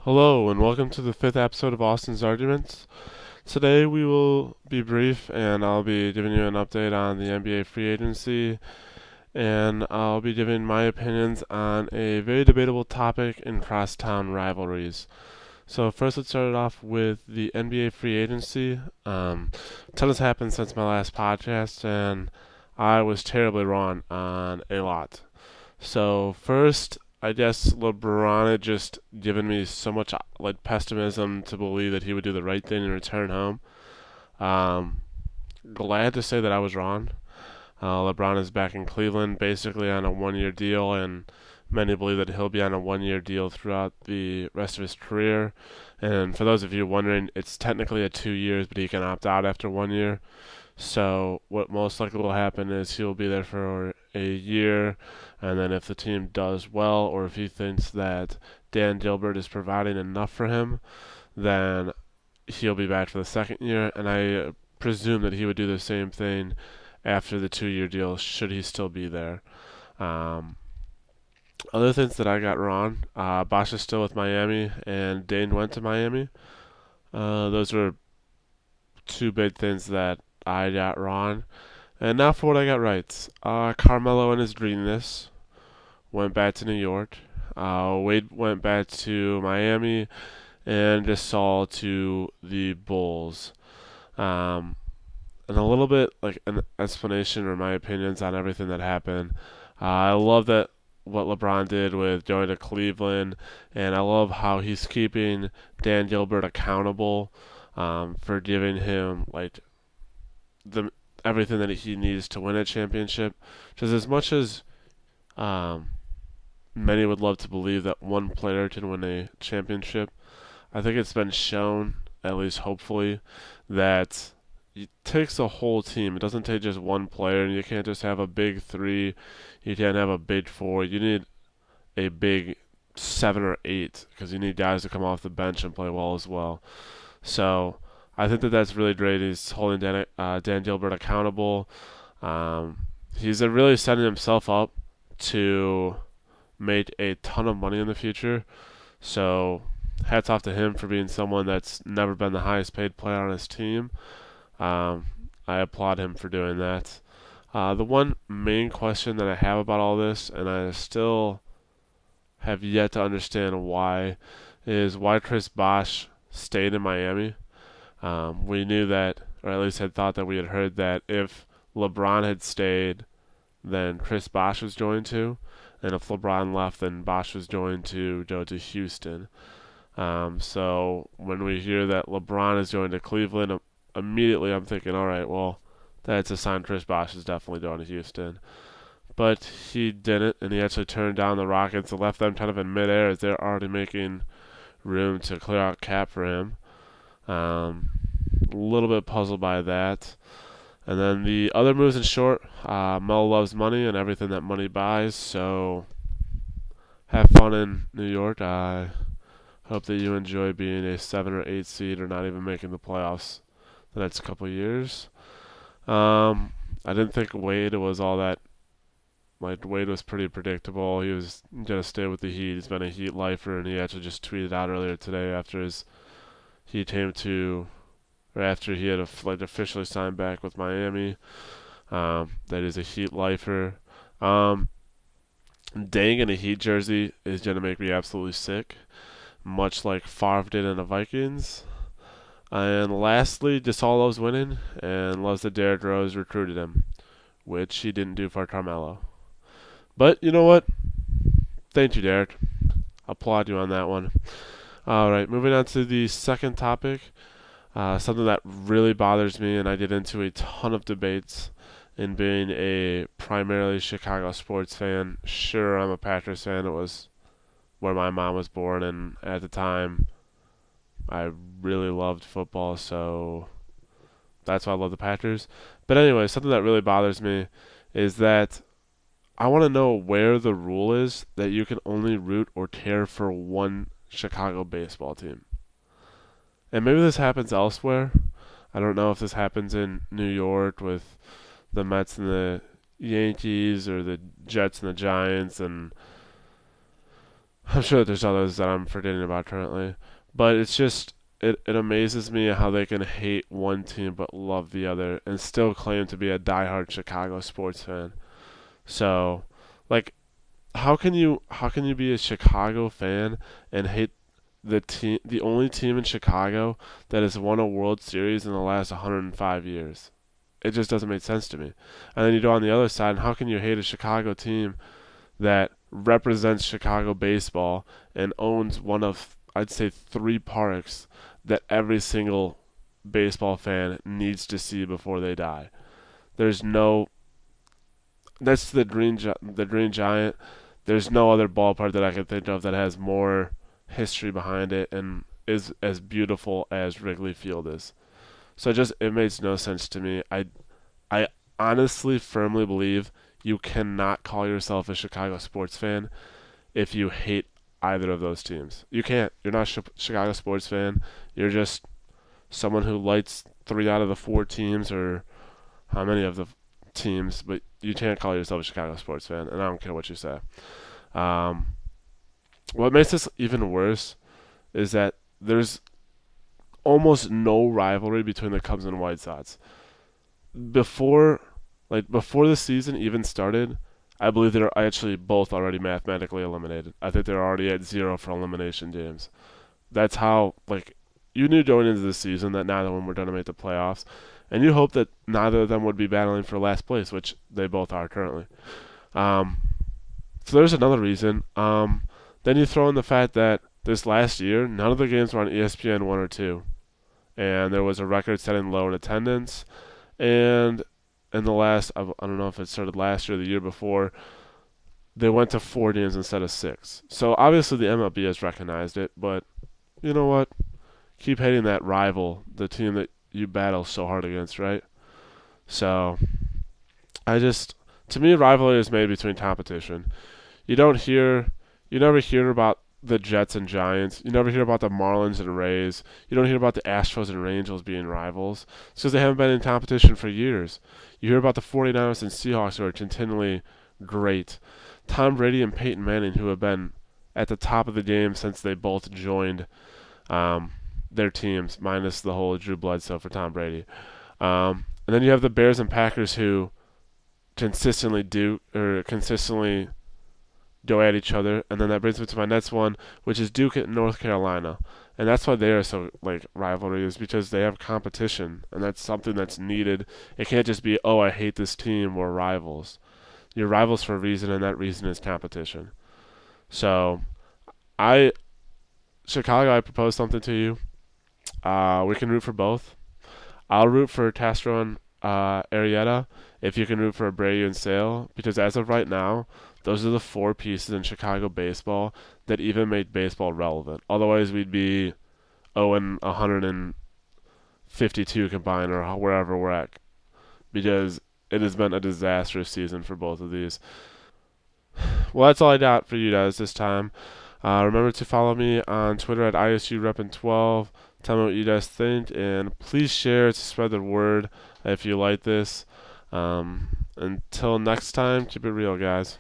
Hello, and welcome to the fifth episode of Austin's Arguments. Today we will be brief, and I'll be giving you an update on the NBA free agency, and I'll be giving my opinions on a very debatable topic in crosstown rivalries. So first, let's start it off with the NBA free agency. A ton has happened since my last podcast, and I was terribly wrong on a lot. So first, I guess LeBron had just given me so much pessimism to believe that he would do the right thing and return home. Um, Glad to say that I was wrong. LeBron is back in Cleveland, basically on a one-year deal, and many believe that he'll be on a one-year deal throughout the rest of his career. And for those of you wondering, it's technically a 2 years, but he can opt out after 1 year. So what most likely will happen is he'll be there for a year, and then if the team does well, or if he thinks that Dan Gilbert is providing enough for him, then he'll be back for the second year. And I presume that he would do the same thing after the 2 year deal, should he still be there. Um, Other things that I got wrong: Bosh is still with Miami, and Dane went to Miami. Those were two big things that I got wrong. And now for what I got right. Carmelo and his greenness went back to New York. Wade went back to Miami, and Gasol to the Bulls. Um, and a little bit like an explanation or my opinions on everything that happened. I love that what LeBron did with going to Cleveland, and I love how he's keeping Dan Gilbert accountable for giving him the everything that he needs to win a championship. Because as much as um, many would love to believe that one player can win a championship, I think it's been shown, at least hopefully, that it takes a whole team. It doesn't take just one player, and you can't just have a big three. You can't have a big four. You need a big 7 or 8 because you need guys to come off the bench and play well as well. So I think that that's really great. He's holding Dan Gilbert accountable. He's really setting himself up to make a ton of money in the future. So hats off to him for being someone that's never been the highest paid player on his team. I applaud him for doing that. The one main question that I have about all this, and I still have yet to understand why, is why Chris Bosh stayed in Miami. We knew that, or at least had thought that we had heard that if LeBron had stayed, then Chris Bosh was going to, and if LeBron left, then Bosh was going to go to Houston. So when we hear that LeBron is going to Cleveland, immediately I'm thinking, all right, well, that's a sign Chris Bosh is definitely going to Houston. But he didn't, and he actually turned down the Rockets and left them kind of in midair as they're already making room to clear out cap for him. A little bit puzzled by that. And then the other moves in short, Mel loves money and everything that money buys, so have fun in New York. I hope that you enjoy being a 7 or 8 seed or not even making the playoffs the next couple of years. I didn't think Wade was all that. Wade was pretty predictable. He was gonna stay with the Heat. He's been a Heat lifer, and he actually just tweeted out earlier today after he came to, or after he had officially signed back with Miami, that he's a Heat lifer. Dang in a Heat jersey is gonna make me absolutely sick, much like Favre did in the Vikings. And lastly, Gasol loves winning and loves that Derrick Rose recruited him, which he didn't do for Carmelo. But you know what? Thank you, Derek. Applaud you on that one. All right, moving on to the second topic. Something that really bothers me, and I get into a ton of debates in being a primarily Chicago sports fan. Sure, I'm a Packers fan. It was where my mom was born, and at the time, I really loved football, so that's why I love the Packers. But anyway, something that really bothers me is that I want to know where the rule is that you can only root or care for one Chicago baseball team. And maybe this happens elsewhere. I don't know if this happens in New York with the Mets and the Yankees or the Jets and the Giants and I'm sure that there's others that I'm forgetting about currently, but it's just it amazes me how they can hate one team but love the other and still claim to be a diehard Chicago sports fan. So, like, how can you be a Chicago fan and hate the only team in Chicago that has won a World Series in the last 105 years? It just doesn't make sense to me. And then you go on the other side, and how can you hate a Chicago team that represents Chicago baseball and owns one of, I'd say, three parks that every single baseball fan needs to see before they die? There's no That's the Green Giant. There's no other ballpark that I can think of that has more history behind it and is as beautiful as Wrigley Field is. So it makes no sense to me. I honestly firmly believe you cannot call yourself a Chicago sports fan if you hate either of those teams. You can't. You're not a Chicago sports fan. You're just someone who likes three out of the four teams or how many of the teams, but you can't call yourself a Chicago sports fan, and I don't care what you say. Um, what makes this even worse is that there's almost no rivalry between the Cubs and White Sox. Before, before the season even started, I believe they're actually both already mathematically eliminated. I think they're already at zero for elimination games. That's how you knew going into the season that neither of them were going to make the playoffs, and you hope that neither of them would be battling for last place, which they both are currently. Um, so there's another reason. Then you throw in the fact that this last year, none of the games were on ESPN 1 or 2, and there was a record-setting low in attendance. And in the last, I don't know if it started last year or the year before, they went to 4 games instead of 6. So obviously the MLB has recognized it, but you know what? Keep hating that rival, the team that you battle so hard against, right? So to me, rivalry is made between competition. You don't hear, you never hear about the Jets and Giants. You never hear about the Marlins and Rays. You don't hear about the Astros and Angels being rivals. It's because they haven't been in competition for years. You hear about the 49ers and Seahawks who are continually great. Tom Brady and Peyton Manning who have been at the top of the game since they both joined um, their teams, minus the whole Drew Bledsoe for Tom Brady. And then you have the Bears and Packers who consistently go at each other, and then that brings me to my next one, which is Duke at North Carolina, and that's why they are so rivalry is because they have competition, and that's something that's needed. It can't just be, oh, I hate this team, we're rivals. You're rivals for a reason, and that reason is competition. So, I Chicago, I propose something to you. We can root for both. I'll root for Castro and Arrieta if you can root for Abreu and Sale, because as of right now, those are the four pieces in Chicago baseball that even make baseball relevant. Otherwise, we'd be 0 and 152 combined or wherever we're at, because it has been a disastrous season for both of these. Well, that's all I got for you guys this time. Remember to follow me on Twitter at ISUReppin12. Tell me what you guys think, and please share to spread the word if you like this. Until next time, keep it real, guys.